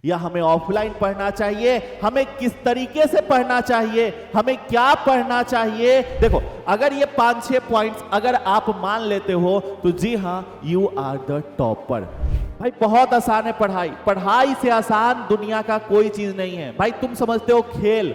या हमें ऑफलाइन पढ़ना चाहिए, हमें किस तरीके से पढ़ना चाहिए, हमें क्या पढ़ना चाहिए। देखो, अगर ये 5-6 पॉइंट्स अगर आप मान लेते हो तो जी हाँ, यू आर द टॉपर। भाई बहुत आसान है पढ़ाई, पढ़ाई से आसान दुनिया का कोई चीज नहीं है। भाई तुम समझते हो खेल,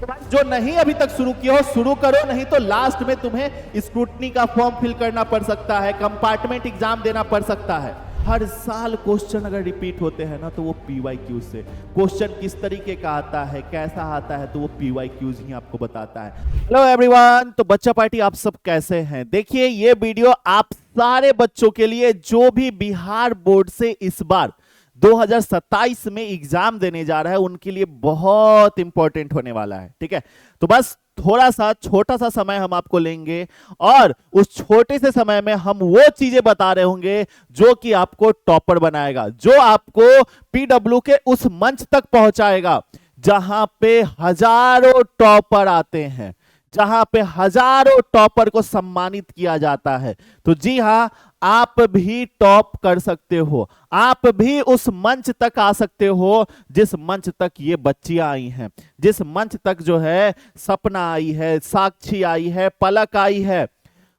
तो भाई जो नहीं अभी तक शुरू किया हो शुरू करो, नहीं तो लास्ट में तुम्हें स्क्रूटनी का फॉर्म फिल करना पड़ सकता है, कंपार्टमेंट एग्जाम देना पड़ सकता है। हर साल क्वेश्चन अगर रिपीट होते हैं ना तो वो पीवाईक्यू से क्वेश्चन किस तरीके का आता है, कैसा आता है, तो वो पीवाईक्यूज ही आपको बताता है। हेलो एवरीवन, तो बच्चा पार्टी आप सब कैसे हैं। देखिए ये वीडियो आप सारे बच्चों के लिए जो भी बिहार बोर्ड से इस बार 2027 में एग्जाम देने जा रहा है उनके लिए बहुत इंपॉर्टेंट होने वाला है। ठीक है, तो बस थोड़ा सा छोटा सा समय हम आपको लेंगे और उस छोटे से समय में हम वो चीजें बता रहे होंगे जो कि आपको टॉपर बनाएगा, जो आपको पीडब्ल्यू के उस मंच तक पहुंचाएगा जहां पे हजारों टॉपर आते हैं, जहां पे हजारों टॉपर को सम्मानित किया जाता है। तो जी हां, आप भी टॉप कर सकते हो, आप भी उस मंच तक आ सकते हो जिस मंच तक ये बच्चियां आई हैं, जिस मंच तक जो है सपना आई है, साक्षी आई है, पलक आई है।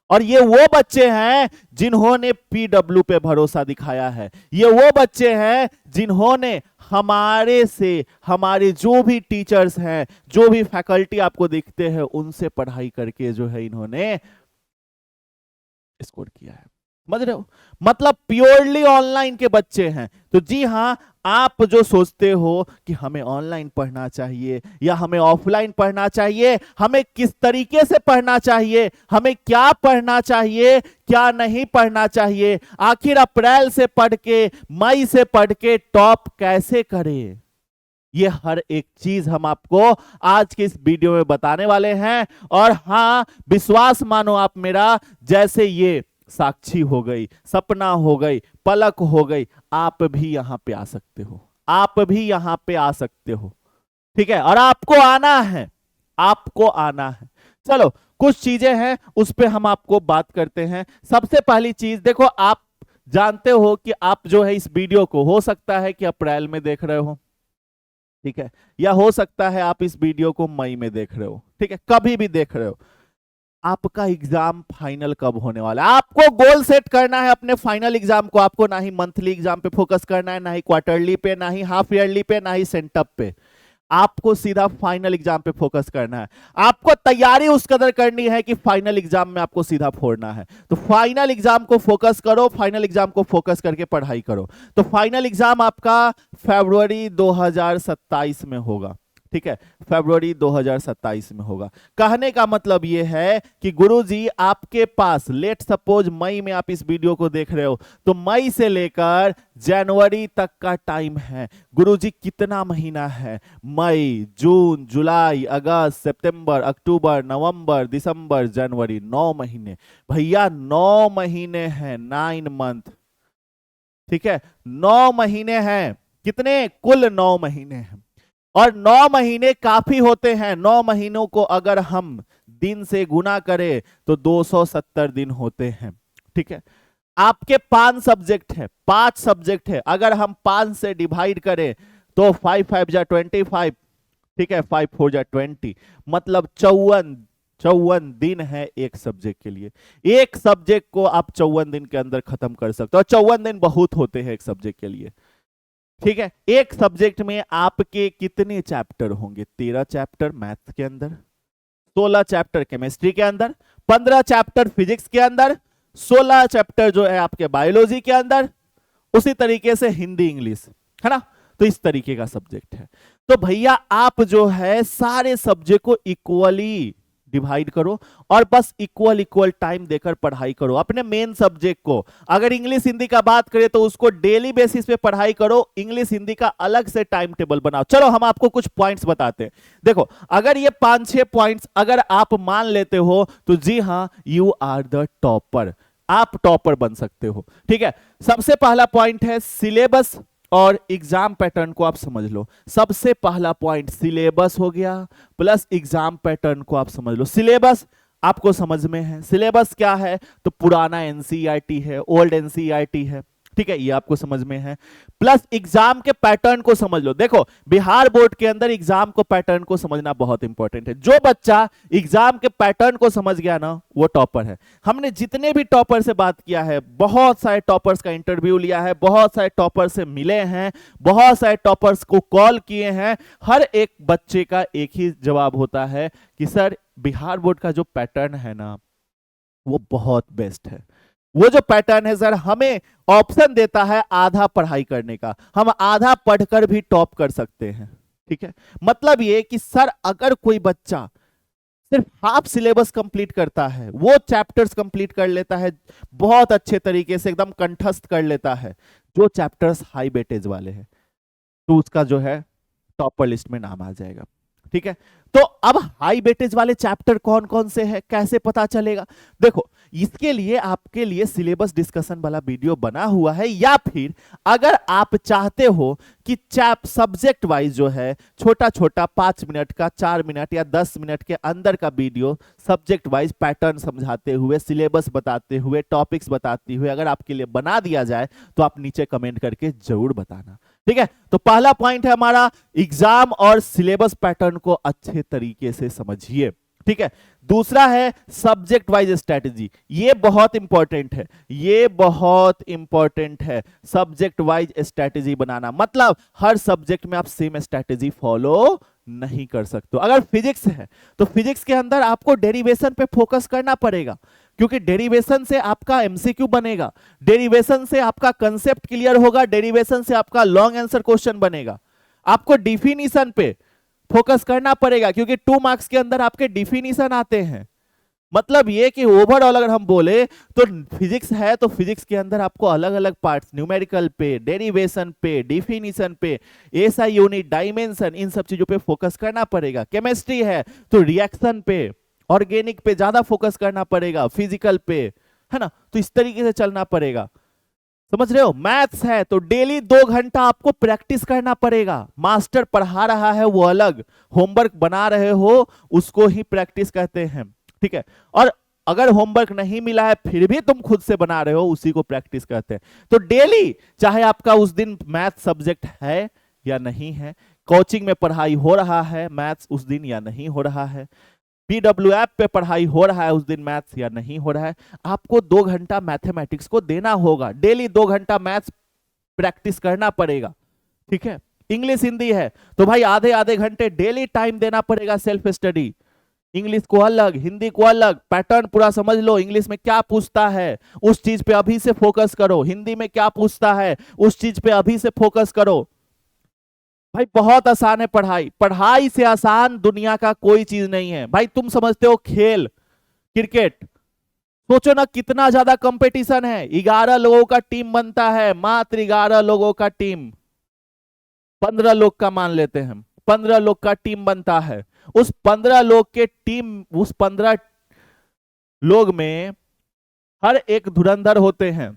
और ये वो बच्चे हैं जिन्होंने पीडब्ल्यू पे भरोसा दिखाया है, ये वो बच्चे हैं जिन्होंने हमारे से, हमारे जो भी टीचर्स हैं, जो भी फैकल्टी आपको दिखते हैं, उनसे पढ़ाई करके जो है इन्होंने स्कोर किया है। समझ रहे हो, मतलब प्योरली ऑनलाइन के बच्चे हैं। तो जी हां, आप जो सोचते हो कि हमें ऑनलाइन पढ़ना चाहिए या हमें ऑफलाइन पढ़ना चाहिए, हमें किस तरीके से पढ़ना चाहिए, हमें क्या पढ़ना चाहिए, क्या नहीं पढ़ना चाहिए, आखिर अप्रैल से पढ़ के, मई से पढ़ के टॉप कैसे करें, ये हर एक चीज हम आपको आज के इस वीडियो में बताने वाले हैं। और हां, विश्वास मानो आप मेरा, जैसे ये साक्षी हो गई, सपना हो गई, पलक हो गई, आप भी यहां पे आ सकते हो, आप भी यहां पे आ सकते हो। ठीक है, और आपको आना है, आपको आना है। चलो कुछ चीजें हैं उस पे हम आपको बात करते हैं। सबसे पहली चीज देखो, आप जानते हो कि आप जो है इस वीडियो को हो सकता है कि अप्रैल में देख रहे हो, ठीक है, या हो सकता है आप इस वीडियो को मई में देख रहे हो, ठीक है, कभी भी देख रहे हो। आपका एग्जाम फाइनल कब होने वाला है, आपको गोल सेट करना है अपने फाइनल एग्जाम को। आपको ना ही मंथली एग्जाम पे फोकस करना है, ना ही क्वार्टरली पे, ना ही हाफ ईयरली पे, ना ही सेंटअप पे। आपको सीधा फाइनल एग्जाम पे फोकस करना है। आपको तैयारी उस कदर करनी है कि फाइनल एग्जाम में आपको सीधा फोड़ना है। तो फाइनल एग्जाम को फोकस करो, फाइनल एग्जाम को फोकस करके पढ़ाई करो। तो फाइनल एग्जाम आपका फरवरी 2027 में होगा, ठीक है, फरवरी 2027 में होगा। कहने का मतलब यह है कि गुरुजी आपके पास, लेट सपोज मई में आप इस वीडियो को देख रहे हो, तो मई से लेकर जनवरी तक का टाइम है। गुरुजी कितना महीना है? मई, जून, जुलाई, अगस्त, सितंबर, अक्टूबर, नवंबर, दिसंबर, जनवरी, 9 महीने। भैया 9 महीने हैं, 9 मंथ, ठीक है, 9 महीने हैं। कितने? कुल 9 महीने हैं। और 9 महीने काफी होते हैं। 9 महीनों को अगर हम दिन से गुना करें तो 270 दिन होते हैं, ठीक है। आपके 5 सब्जेक्ट है, 5 सब्जेक्ट है, अगर हम 5 से डिवाइड करें तो 5 5 जा 25, ठीक है, 5 4 जा 20, मतलब 54 दिन है एक सब्जेक्ट के लिए। एक सब्जेक्ट को आप 54 दिन के अंदर खत्म कर सकते हो, और 54 दिन बहुत होते हैं एक सब्जेक्ट के लिए, ठीक है। एक सब्जेक्ट में आपके कितने चैप्टर होंगे? 13 चैप्टर मैथ्स के अंदर, 16 चैप्टर केमिस्ट्री के अंदर, 15 चैप्टर फिजिक्स के अंदर, 16 चैप्टर जो है आपके बायोलॉजी के अंदर, उसी तरीके से हिंदी इंग्लिश, है ना। तो इस तरीके का सब्जेक्ट है। तो भैया आप जो है सारे सब्जेक्ट को इक्वली डिवाइड करो और बस इक्वल टाइम देकर पढ़ाई करो अपने मेन सब्जेक्ट को। अगर इंग्लिश हिंदी का बात करें तो उसको डेली बेसिस पे पढ़ाई करो, इंग्लिश हिंदी का अलग से टाइम टेबल बनाओ। चलो हम आपको कुछ पॉइंट्स बताते हैं। देखो, अगर ये 5-6 पॉइंट्स अगर आप मान लेते हो तो जी हां, यू आर द टॉपर, आप टॉपर बन सकते हो, ठीक है। सबसे पहला पॉइंट है सिलेबस और एग्जाम पैटर्न को आप समझ लो। सबसे पहला पॉइंट सिलेबस हो गया, प्लस एग्जाम पैटर्न को आप समझ लो। सिलेबस आपको समझ में है, सिलेबस क्या है? तो पुराना एनसीईआरटी है, ओल्ड एनसीईआरटी है, ठीक है, ये आपको समझ में है। प्लस एग्जाम के पैटर्न को समझ लो। देखो बिहार बोर्ड के अंदर एग्जाम को पैटर्न को समझना बहुत इंपॉर्टेंट है। जो बच्चा एग्जाम के पैटर्न को समझ गया ना वो टॉपर है। हमने जितने भी टॉपर से बात किया है, बहुत सारे टॉपर्स का इंटरव्यू लिया है, बहुत सारे टॉपर से मिले हैं, बहुत सारे टॉपर्स को कॉल किए हैं, हर एक बच्चे का एक ही जवाब होता है कि सर बिहार बोर्ड का जो पैटर्न है ना वो बहुत बेस्ट है। वो जो पैटर्न है सर हमें ऑप्शन देता है आधा पढ़ाई करने का, हम आधा पढ़कर भी टॉप कर सकते हैं। ठीक है, मतलब ये कि सर अगर कोई बच्चा सिर्फ हाफ सिलेबस कंप्लीट करता है, वो चैप्टर्स कंप्लीट कर लेता है बहुत अच्छे तरीके से, एकदम कंठस्थ कर लेता है जो चैप्टर्स हाई वेटेज वाले हैं, तो उसका जो है टॉपर लिस्ट में नाम आ जाएगा। ठीक है, तो अब हाई वेटेज वाले चैप्टर कौन कौन से हैं, कैसे पता चलेगा? देखो इसके लिए आपके लिए सिलेबस डिस्कशन वाला वीडियो बना हुआ है, या फिर अगर आप चाहते हो कि सब्जेक्ट वाइज जो है छोटा छोटा 5 मिनट का, 4 मिनट या 10 मिनट के अंदर का वीडियो सब्जेक्ट वाइज पैटर्न समझाते हुए, सिलेबस बताते हुए, टॉपिक्स बताते हुए अगर आपके लिए बना दिया जाए तो आप नीचे कमेंट करके जरूर बताना। ठीक है, तो पहला पॉइंट है हमारा एग्जाम और सिलेबस पैटर्न को अच्छे तरीके से समझिए। ठीक है, दूसरा है सब्जेक्ट वाइज स्ट्रेटजी। ये बहुत इंपॉर्टेंट है, ये बहुत इंपॉर्टेंट है सब्जेक्ट वाइज स्ट्रेटजी बनाना। मतलब हर सब्जेक्ट में आप सेम स्ट्रेटजी फॉलो नहीं कर सकते। अगर फिजिक्स है तो फिजिक्स के अंदर आपको डेरिवेशन पे फोकस करना पड़ेगा, क्योंकि डेरिवेशन से आपका एमसीक्यू बनेगा, डेरिवेशन से आपका कंसेप्ट क्लियर होगा, डेरिवेशन से आपका लॉन्ग आंसर क्वेश्चन बनेगा। आपको डिफिनीशन पे फोकस करना पड़ेगा, क्योंकि 2 मार्क्स के अंदर आपके डिफिनीशन आते हैं। मतलब ये कि ओवरऑल अगर हम बोले तो फिजिक्स है तो फिजिक्स के अंदर आपको अलग अलग पार्ट्स, न्यूमेरिकल पे, डेरिवेशन पे, डिफिनीशन पे, एसआई यूनिट, डायमेंशन, इन सब चीजों पे फोकस करना पड़ेगा। केमिस्ट्री है तो रिएक्शन पे, ऑर्गेनिक पे ज्यादा फोकस करना पड़ेगा, फिजिकल पे, है ना, तो इस तरीके से चलना पड़ेगा। समझ रहे हो? मैथ्स है तो डेली 2 घंटा आपको प्रैक्टिस करना पड़ेगा। मास्टर पढ़ा रहा है वो अलग, होमवर्क बना रहे हो उसको ही प्रैक्टिस कहते हैं। ठीक है, और अगर होमवर्क नहीं मिला है फिर भी तुम खुद से बना रहे हो उसी को प्रैक्टिस कहते हैं। तो डेली, चाहे आपका उस दिन मैथ सब्जेक्ट है या नहीं है, कोचिंग में पढ़ाई हो रहा है मैथ्स उस दिन या नहीं हो रहा है, PWF पे पढ़ाई हो रहा है उस दिन मैथ्स या नहीं हो रहा है, आपको 2 घंटा मैथमेटिक्स को देना होगा। डेली 2 घंटा मैथ्स प्रैक्टिस करना पड़ेगा। ठीक है, इंग्लिश हिंदी है तो भाई आधे आधे घंटे डेली टाइम देना पड़ेगा सेल्फ स्टडी। इंग्लिश को अलग, हिंदी को अलग, पैटर्न पूरा समझ लो। इंग्लिश में क्या पूछता है उस चीज पे अभी से फोकस करो, हिंदी में क्या पूछता है उस चीज पे अभी से फोकस करो। भाई बहुत आसान है पढ़ाई, पढ़ाई से आसान दुनिया का कोई चीज नहीं है। भाई तुम समझते हो खेल, क्रिकेट, सोचो ना कितना ज्यादा कंपटीशन है। 11 लोगों का टीम बनता है, मात्र 11 लोगों का टीम, 15 लोग का मान लेते हैं, 15 लोग का टीम बनता है। उस 15 लोग के टीम, उस 15 लोग में हर एक धुरंधर होते हैं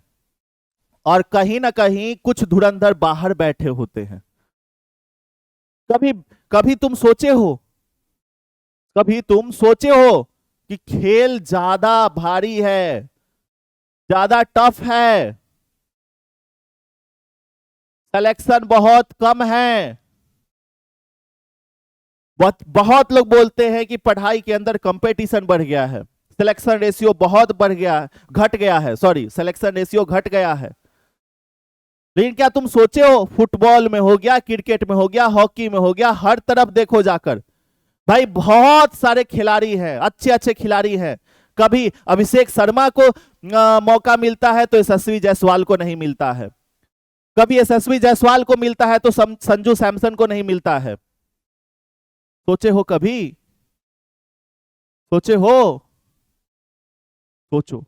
और कहीं ना कहीं कुछ धुरंधर बाहर बैठे होते हैं। कभी कभी तुम सोचे हो, कभी तुम सोचे हो कि खेल ज्यादा भारी है, ज्यादा टफ है, सिलेक्शन बहुत कम है? बहुत लोग बोलते हैं कि पढ़ाई के अंदर कंपटीशन बढ़ गया है, सिलेक्शन रेशियो बहुत बढ़ गया, घट गया है, सॉरी सिलेक्शन रेशियो घट गया है। लेकिन क्या तुम सोचे हो, फुटबॉल में हो गया, क्रिकेट में हो गया, हॉकी में हो गया, हर तरफ देखो जाकर भाई बहुत सारे खिलाड़ी हैं, अच्छे अच्छे खिलाड़ी हैं। कभी अभिषेक शर्मा को मौका मिलता है तो यशस्वी जायसवाल को नहीं मिलता है, कभी यशस्वी जायसवाल को मिलता है तो संजू सैमसन को नहीं मिलता है। सोचे हो कभी? सोचे हो? सोचो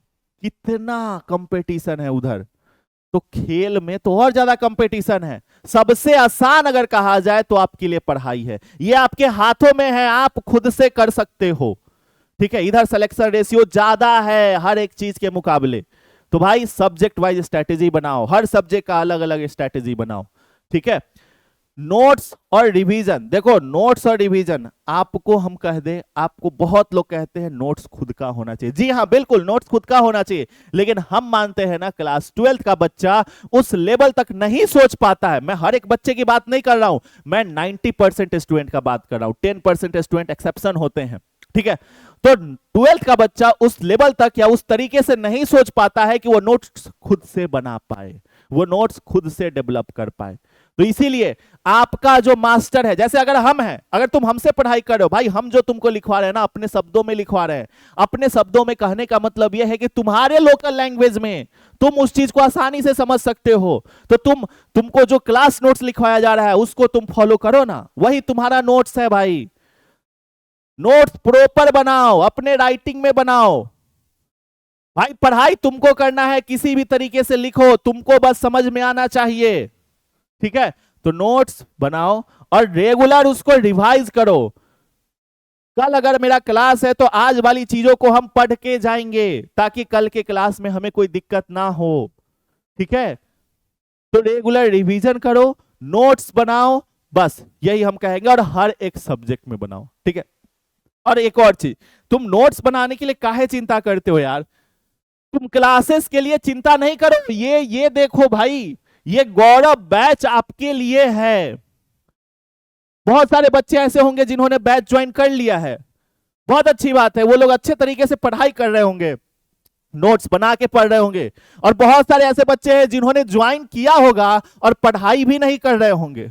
कितना कंपटीशन है उधर। तो खेल में तो और ज्यादा कंपटीशन है। सबसे आसान अगर कहा जाए तो आपके लिए पढ़ाई है, ये आपके हाथों में है, आप खुद से कर सकते हो। ठीक है, इधर सिलेक्शन रेशियो ज्यादा है हर एक चीज के मुकाबले। तो भाई सब्जेक्ट वाइज स्ट्रेटेजी बनाओ, हर सब्जेक्ट का अलग अलग स्ट्रेटेजी बनाओ। ठीक है, नोट्स और रिवीजन, देखो नोट्स और रिवीजन आपको हम कह दे, आपको बहुत लोग कहते हैं नोट्स खुद का होना चाहिए। जी हाँ बिल्कुल नोट्स खुद का होना चाहिए, लेकिन हम मानते हैं ना क्लास 12th का बच्चा उस लेवल तक नहीं सोच पाता है। मैं हर एक बच्चे की बात नहीं कर रहा हूं, मैं 90% स्टूडेंट का बात कर रहा हूं, 10% स्टूडेंट एक्सेप्शन होते हैं, ठीक है। तो 12th का बच्चा उस लेवल तक या उस तरीके से नहीं सोच पाता है कि वो नोट्स खुद से बना पाए, वो नोट्स खुद से डेवलप कर पाए। तो इसीलिए आपका जो मास्टर है, जैसे अगर हम हैं, अगर तुम हमसे पढ़ाई कर रहे हो भाई, हम जो तुमको लिखवा रहे हैं ना अपने शब्दों में लिखवा रहे हैं। अपने शब्दों में कहने का मतलब यह है कि तुम्हारे लोकल लैंग्वेज में तुम उस चीज को आसानी से समझ सकते हो। तो तुमको जो क्लास नोट्स लिखवाया जा रहा है उसको तुम फॉलो करो ना, वही तुम्हारा नोट्स है भाई। नोट्स प्रॉपर बनाओ, अपने राइटिंग में बनाओ भाई। पढ़ाई तुमको करना है, किसी भी तरीके से लिखो, तुमको बस समझ में आना चाहिए, ठीक है। तो नोट्स बनाओ और रेगुलर उसको रिवाइज करो। कल अगर मेरा क्लास है तो आज वाली चीजों को हम पढ़ के जाएंगे, ताकि कल के क्लास में हमें कोई दिक्कत ना हो, ठीक है। तो रेगुलर रिवीजन करो, नोट्स बनाओ, बस यही हम कहेंगे, और हर एक सब्जेक्ट में बनाओ, ठीक है। और एक और चीज, तुम नोट्स बनाने के लिए काहे चिंता करते हो यार? तुम क्लासेस के लिए चिंता नहीं करो, ये देखो भाई, ये गौरव बैच आपके लिए है। बहुत सारे बच्चे ऐसे होंगे जिन्होंने बैच ज्वाइन कर लिया है, बहुत अच्छी बात है, वो लोग अच्छे तरीके से पढ़ाई कर रहे होंगे, नोट्स बना के पढ़ रहे होंगे। और बहुत सारे ऐसे बच्चे हैं जिन्होंने ज्वाइन किया होगा और पढ़ाई भी नहीं कर रहे होंगे।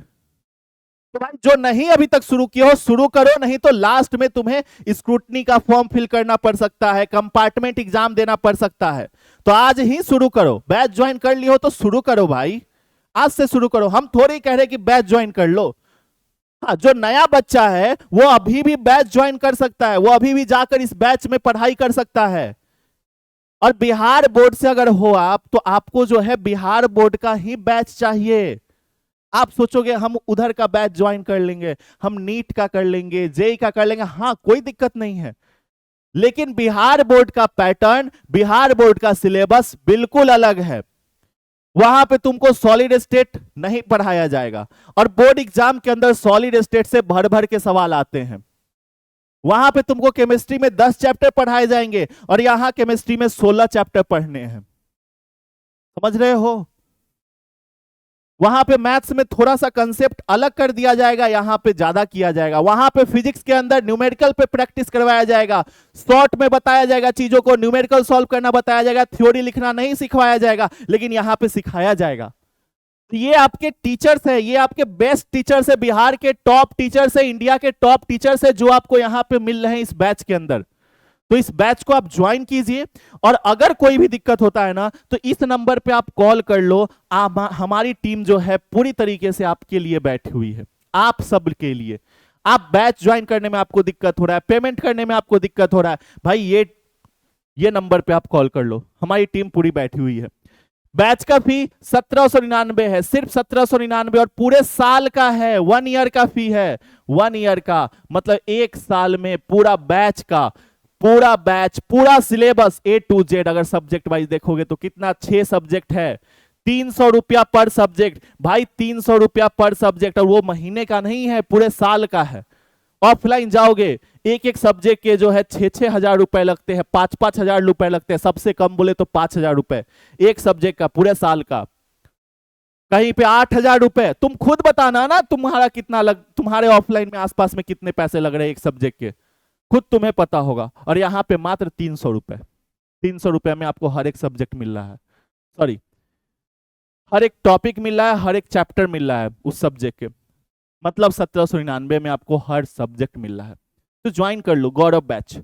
तो भाई जो नहीं अभी तक शुरू किया हो शुरू करो, नहीं तो लास्ट में तुम्हें स्क्रूटनी का फॉर्म फिल करना पड़ सकता है, कंपार्टमेंट एग्जाम देना पड़ सकता है। तो आज ही शुरू करो, बैच ज्वाइन कर लियो तो शुरू करो भाई, आज से शुरू करो। हम थोड़ी कह रहे कि बैच ज्वाइन कर लो। हाँ, जो नया बच्चा है वो अभी भी बैच ज्वाइन कर सकता है, वो अभी भी जाकर इस बैच में पढ़ाई कर सकता है। और बिहार बोर्ड से अगर हो आप, तो आपको जो है बिहार बोर्ड का ही बैच चाहिए। आप सोचोगे हम उधर का बैच ज्वाइन कर लेंगे, हम नीट का कर लेंगे, जेई का कर लेंगे, हाँ कोई दिक्कत नहीं है, लेकिन बिहार बोर्ड का पैटर्न, बिहार बोर्ड का सिलेबस बिल्कुल अलग है। वहां पे तुमको सॉलिड स्टेट नहीं पढ़ाया जाएगा, और बोर्ड एग्जाम के अंदर सॉलिड स्टेट से भर भर के सवाल आते हैं। वहां पे तुमको केमिस्ट्री में 10 चैप्टर पढ़ाए जाएंगे, और यहां केमिस्ट्री में 16 चैप्टर पढ़ने हैं, समझ रहे हो। वहां पे मैथ्स में थोड़ा सा कंसेप्ट अलग कर दिया जाएगा, यहां पे ज्यादा किया जाएगा। वहां पे फिजिक्स के अंदर न्यूमेरिकल पे प्रैक्टिस करवाया जाएगा, शॉर्ट में बताया जाएगा चीजों को, न्यूमेरिकल सॉल्व करना बताया जाएगा, थ्योरी लिखना नहीं सिखवाया जाएगा, लेकिन यहां पे सिखाया जाएगा। तो ये आपके टीचर्स है, ये आपके बेस्ट टीचर्स है, बिहार के टॉप टीचर्स है, इंडिया के टॉप टीचर्स है, जो आपको यहां पे मिल रहे हैं इस बैच के अंदर। तो इस बैच को आप ज्वाइन कीजिए, और अगर कोई भी दिक्कत होता है ना तो इस नंबर पे आप कॉल कर लो। हमारी टीम जो है पूरी तरीके से आपके लिए बैठी हुई है, आप सब के लिए। आप बैच ज्वाइन करने में आपको दिक्कत हो रहा है, पेमेंट करने में आपको दिक्कत हो रहा है, भाई ये नंबर पे आप कॉल कर लो, हमारी टीम पूरी बैठी हुई है। बैच का फी 1799 है, सिर्फ 1799, और पूरे साल का है, 1 ईयर का फी है। 1 ईयर का मतलब 1 साल में पूरा बैच का, पूरा बैच, पूरा सिलेबस A to Z, अगर सब्जेक्ट वाइज देखोगे तो कितना, 6 सब्जेक्ट है, 300 रुपया पर सब्जेक्ट भाई, 300 रुपया पर सब्जेक्ट, और वो महीने का नहीं है, पूरे साल का है। ऑफलाइन जाओगे एक एक सब्जेक्ट के जो है 6-6 हजार रुपए लगते हैं, 5-5 हजार रुपए लगते हैं, सबसे कम बोले तो 5 हजार रुपए एक सब्जेक्ट का, पूरे साल का। कहीं पे 8 हजार रुपए, तुम खुद बताना ना तुम्हारा कितना तुम्हारे ऑफलाइन में आसपास में कितने पैसे लग रहे हैं एक सब्जेक्ट के, खुद तुम्हें पता होगा। और यहाँ पे मात्र 300 रुपए, 300 रुपए में आपको हर एक सब्जेक्ट मिल रहा है, सॉरी हर एक टॉपिक मिल रहा है, हर एक चैप्टर मिल रहा है उस सब्जेक्ट के, मतलब 1799 में आपको हर सब्जेक्ट मिल रहा है। तो ज्वाइन कर लो गौरव बैच,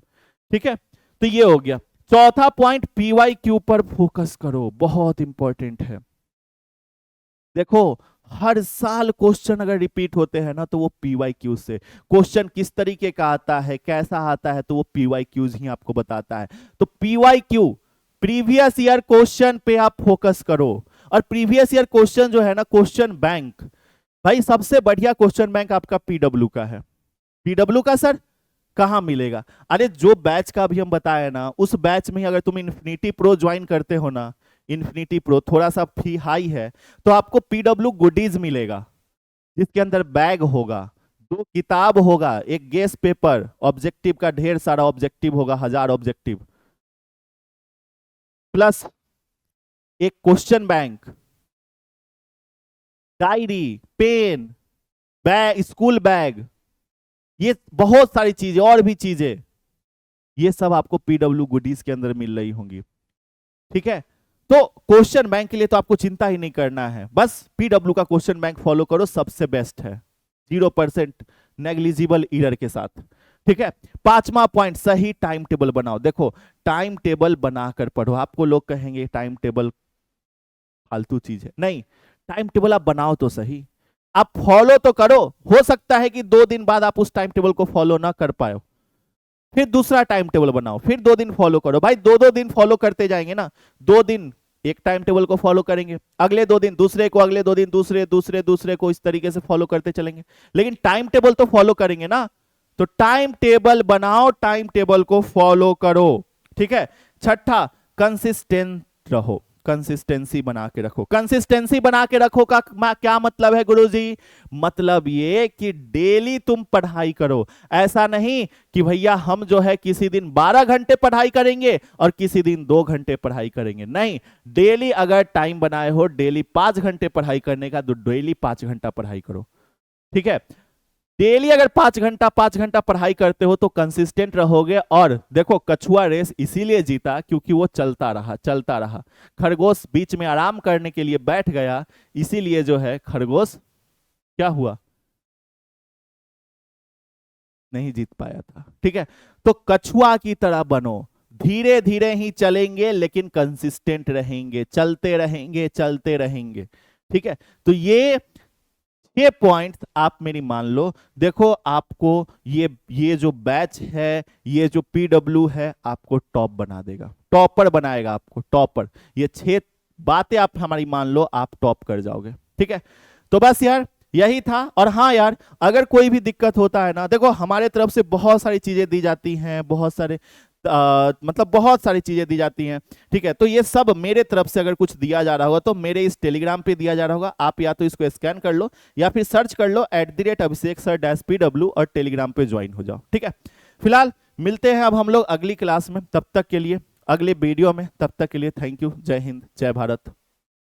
ठीक है। तो ये हो गया। चौथा पॉइंट, PYQ पर फोकस करो, बहुत इंपॉर्टेंट है। देखो हर साल क्वेश्चन अगर रिपीट होते हैं ना तो वो PYQ से, क्वेश्चन किस तरीके का आता है, कैसा आता है, तो वो PYQs ही आपको बताता है। तो PYQ, प्रीवियस ईयर क्वेश्चन पे आप फोकस करो। और प्रीवियस ईयर क्वेश्चन जो है ना, क्वेश्चन बैंक, भाई सबसे बढ़िया क्वेश्चन बैंक आपका PW का है। PW का सर कहां मिलेगा? अरे जो बैच का भी हम बताए ना, उस बैच में अगर तुम इन्फिनिटी प्रो ज्वाइन करते हो ना, इन्फिनिटी प्रो थोड़ा सा फी हाई है, तो आपको PW गुडीज मिलेगा। जिसके अंदर बैग होगा, 2 किताब होगा, एक गेस पेपर, ऑब्जेक्टिव का ढेर सारा ऑब्जेक्टिव होगा, 1000 ऑब्जेक्टिव, प्लस एक question bank, diary, pen, bag, school bag, ये बहुत सारी चीजें और भी चीजें, ये सब आपको पीडब्ल्यू गुडीज के अंदर मिल रही होंगी। ठीक है, तो क्वेश्चन बैंक के लिए तो आपको चिंता ही नहीं करना है, बस पीडब्ल्यू का क्वेश्चन बैंक फॉलो करो, सबसे बेस्ट है, 0% नेग्लिजिबल एरर के साथ। ठीक है, 5वां पॉइंट, सही टाइम टेबल बनाओ। देखो, टाइम टेबल बनाकर पढ़ो। आपको लोग कहेंगे टाइम टेबल फालतू चीज है, नहीं, टाइम टेबल आप बनाओ तो सही, आप फॉलो तो करो। हो सकता है कि 2 दिन बाद आप उस टाइम टेबल को फॉलो ना कर पाए, फिर दूसरा टाइम टेबल बनाओ, फिर 2 दिन फॉलो करो। भाई 2-2 दिन फॉलो करते जाएंगे ना, 2 दिन एक टाइम टेबल को फॉलो करेंगे, अगले 2 दिन दूसरे को, अगले 2 दिन दूसरे, दूसरे को, इस तरीके से फॉलो करते चलेंगे, लेकिन टाइम टेबल तो फॉलो करेंगे ना। तो टाइम टेबल बनाओ, टाइम टेबल को फॉलो करो। ठीक है, छठा, कंसिस्टेंट रहो, कंसिस्टेंसी बना के रखो। कंसिस्टेंसी बना के रखो का क्या मतलब है गुरुजी? मतलब ये कि डेली तुम पढ़ाई करो। ऐसा नहीं कि भैया हम जो है किसी दिन 12 घंटे पढ़ाई करेंगे और किसी दिन 2 घंटे पढ़ाई करेंगे, नहीं, डेली अगर टाइम बनाए हो डेली 5 घंटे पढ़ाई करने का, तो डेली 5 घंटा पढ़ाई करो। ठीक है, डेली अगर 5 घंटा पढ़ाई करते हो तो कंसिस्टेंट रहोगे। और देखो, कछुआ रेस इसीलिए जीता क्योंकि वो चलता रहा, चलता रहा। खरगोश बीच में आराम करने के लिए बैठ गया, इसीलिए जो है खरगोश क्या हुआ, नहीं जीत पाया था। ठीक है, तो कछुआ की तरह बनो, धीरे धीरे ही चलेंगे लेकिन कंसिस्टेंट रहेंगे, चलते रहेंगे, चलते रहेंगे। ठीक है, तो ये पॉइंट्स आप मेरी मान लो। देखो, आपको ये जो बैच है, ये जो पीडब्ल्यू है, आपको टॉप बना देगा, टॉपर बनाएगा आपको, टॉपर। ये 6 बातें आप हमारी मान लो, आप टॉप कर जाओगे। ठीक है, तो बस यार यही था। और हाँ यार, अगर कोई भी दिक्कत होता है ना, देखो हमारे तरफ से बहुत सारी चीजें दी जाती हैं, बहुत सारे मतलब बहुत सारी चीजें दी जाती हैं। ठीक है, तो ये सब मेरे तरफ से अगर कुछ दिया जा रहा होगा तो मेरे इस टेलीग्राम पे दिया जा रहा होगा, आप या तो इसको स्कैन कर लो या फिर सर्च कर लो @abhishek_sir-pw और टेलीग्राम पे ज्वाइन हो जाओ। ठीक है, फिलहाल मिलते हैं अब हम लोग अगली क्लास में, तब तक के लिए, अगले वीडियो में, तब तक के लिए थैंक यू। जय हिंद, जय भारत।